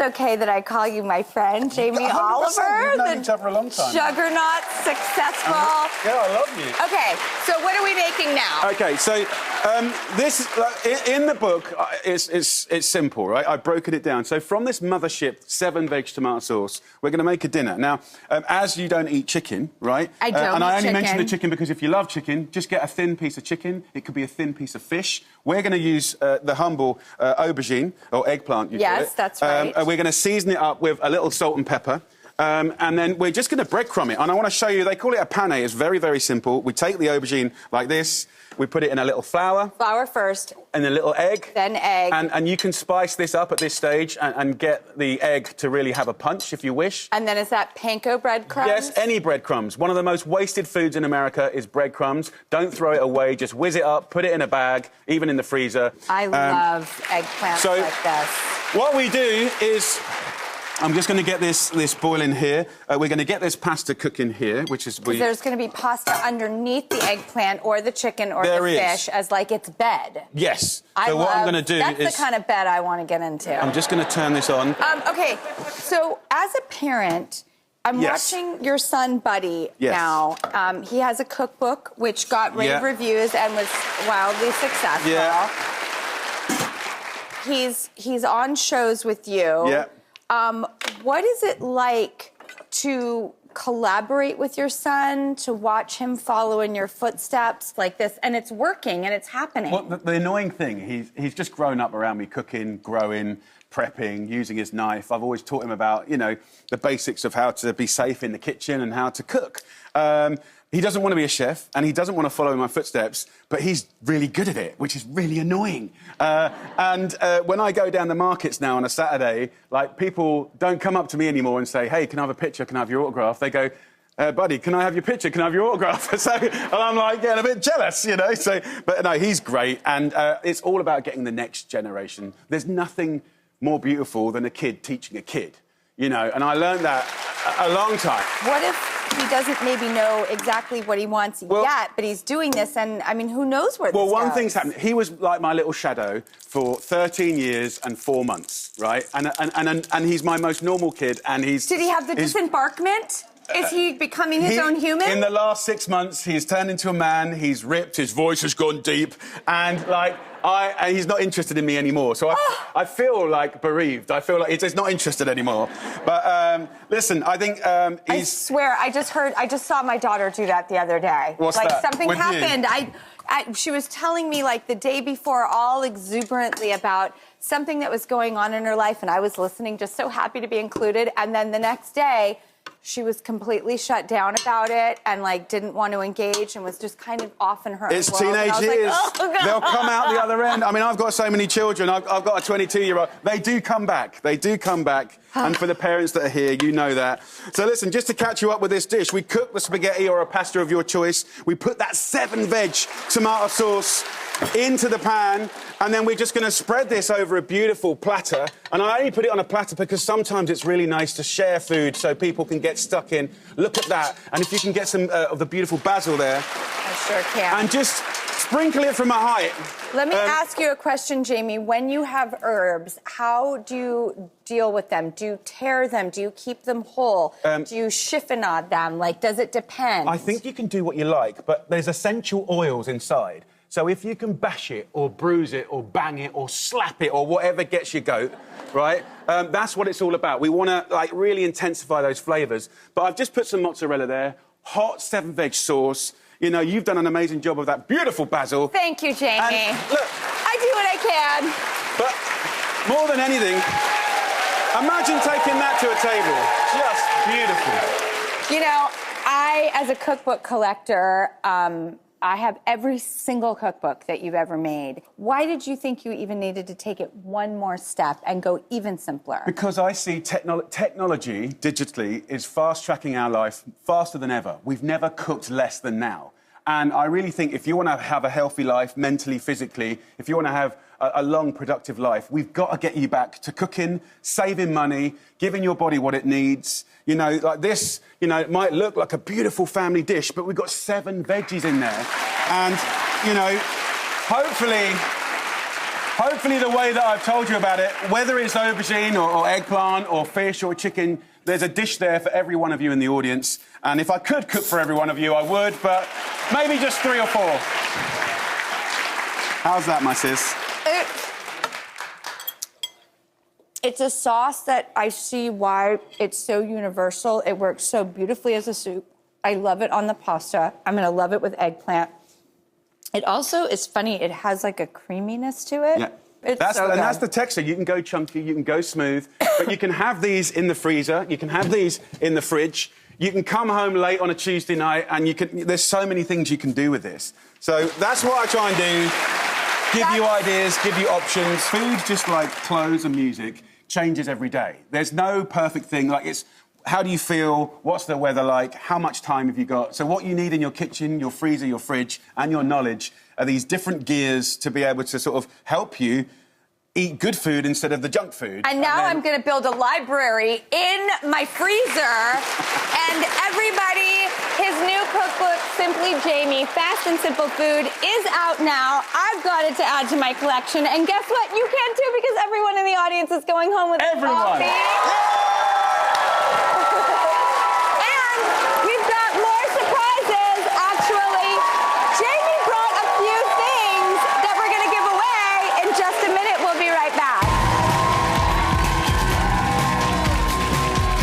it's okay that I call you my friend, Jamie 100%. Oliver. We've known each other a long time. Juggernaut, successful. Yeah, I love you. Okay, so what are we making now? Okay, so this in the book, it's simple, right? I've broken it down. So from this mothership 7-veg tomato sauce, we're going to make a dinner. Now, as you don't eat chicken, right? I don't and I eat only mention the chicken. chicken because if you love chicken, just get a thin piece of chicken. It could be a thin piece of fish. We're going to use the humble aubergine, or eggplant, you call it. Yes, that's right. We're going to season it up with a little salt and pepper. And then we're just going to breadcrumb it. And I want to show you, they call it a pane. It's very, very simple. We take the aubergine like this. We put it in a little flour. Flour first. And a little egg. Then egg. And you can spice this up at this stage and get the egg to really have a punch, if you wish. And then is that panko breadcrumbs? Yes, any breadcrumbs. One of the most wasted foods in America is breadcrumbs. Don't throw it away. Just whiz it up, put it in a bag, even in the freezer. I love eggplants like this. What we do is... I'm just going to get this boiling here. We're going to get this pasta cooking here, which is... There's going to be pasta underneath the eggplant or the chicken or the fish as, like, its bed. Yes. So what I'm going to do is... That's the kind of bed I want to get into. I'm just going to turn this on. OK, so as a parent, I'm watching your son, Buddy, now. He has a cookbook, which got rave reviews and was wildly successful. Yeah. He's on shows with you. Yeah. What is it like to collaborate with your son, to watch him follow in your footsteps like this? And it's working and it's happening. Well, the annoying thing, he's just grown up around me cooking, growing, prepping, using his knife. I've always taught him about, you know, the basics of how to be safe in the kitchen and how to cook. He doesn't want to be a chef, and he doesn't want to follow in my footsteps, but he's really good at it, which is really annoying. When I go down the markets now on a Saturday, like, people don't come up to me anymore and say, hey, can I have a picture, can I have your autograph? They go, Buddy, can I have your picture, can I have your autograph? And I'm like getting a bit jealous, you know? But no, he's great, and it's all about getting the next generation. There's nothing more beautiful than a kid teaching a kid, you know, and I learned that a long time. What if he doesn't maybe know exactly what he wants yet, but he's doing this, and, I mean, who knows where this goes? Well, one thing's happened. He was like my little shadow for 13 years and 4 months, right? And he's my most normal kid, and he's... Did he have the disembarkment? Is he becoming his own human? In the last 6 months, he's turned into a man, he's ripped, his voice has gone deep, and, like, he's not interested in me anymore. So I feel, like, bereaved. I feel like he's just not interested anymore. But, listen, I think he's... I swear, I just saw my daughter do that the other day. What's like, that? Something With happened. She was telling me, like, the day before, all exuberantly about something that was going on in her life, and I was listening, just so happy to be included. And then the next day, she was completely shut down about it and, like, didn't want to engage and was just kind of off in her own world. It's teenage years. Like, oh, God. They'll come out the other end. I mean, I've got so many children. I've got a 22-year-old. They do come back. They do come back. And for the parents that are here, you know that. So listen, just to catch you up with this dish, we cook the spaghetti or a pasta of your choice. We put that 7-veg tomato sauce into the pan, and then we're just going to spread this over a beautiful platter. And I only put it on a platter because sometimes it's really nice to share food so people can get stuck in. Look at that. And if you can get some of the beautiful basil there. I sure can. And just sprinkle it from a height. Let me ask you a question, Jamie. When you have herbs, how do you deal with them? Do you tear them? Do you keep them whole? Do you chiffonade them? Like, does it depend? I think you can do what you like, but there's essential oils inside. So if you can bash it or bruise it or bang it or slap it or whatever gets your goat, right, that's what it's all about. We want to, like, really intensify those flavours. But I've just put some mozzarella there, hot 7-veg sauce. You know, you've done an amazing job of that beautiful basil. Thank you, Jamie. And look, I do what I can. But more than anything, imagine taking that to a table. Just beautiful. You know, I, as a cookbook collector, I have every single cookbook that you've ever made. Why did you think you even needed to take it one more step and go even simpler? Because I see technology, digitally, is fast-tracking our life faster than ever. We've never cooked less than now. And I really think if you want to have a healthy life, mentally, physically, if you want to have a long, productive life, we've got to get you back to cooking, saving money, giving your body what it needs. You know, like this, you know, it might look like a beautiful family dish, but we've got 7 veggies in there. And, you know, hopefully the way that I've told you about it, whether it's aubergine or eggplant or fish or chicken, there's a dish there for every one of you in the audience. And if I could cook for every one of you, I would, but maybe just 3 or 4. How's that, my sis? It's a sauce that I see why it's so universal. It works so beautifully as a soup. I love it on the pasta. I'm gonna love it with eggplant. It also is funny, it has like a creaminess to it. Yeah. It's so good. And that's the texture. You can go chunky, you can go smooth, but you can have these in the freezer, you can have these in the fridge, you can come home late on a Tuesday night, and there's so many things you can do with this. So that's what I try and do. Give you ideas, give you options. Food, just like clothes and music, changes every day. There's no perfect thing. Like, it's how do you feel? What's the weather like? How much time have you got? So what you need in your kitchen, your freezer, your fridge, and your knowledge are these different gears to be able to sort of help you eat good food instead of the junk food. And now I'm going to build a library in my freezer. And everybody, his new cookbook, Simply Jamie, Fast and Simple Food, is out now. I've got it to add to my collection. And guess what? You can too, because everyone in the audience is going home with a copy.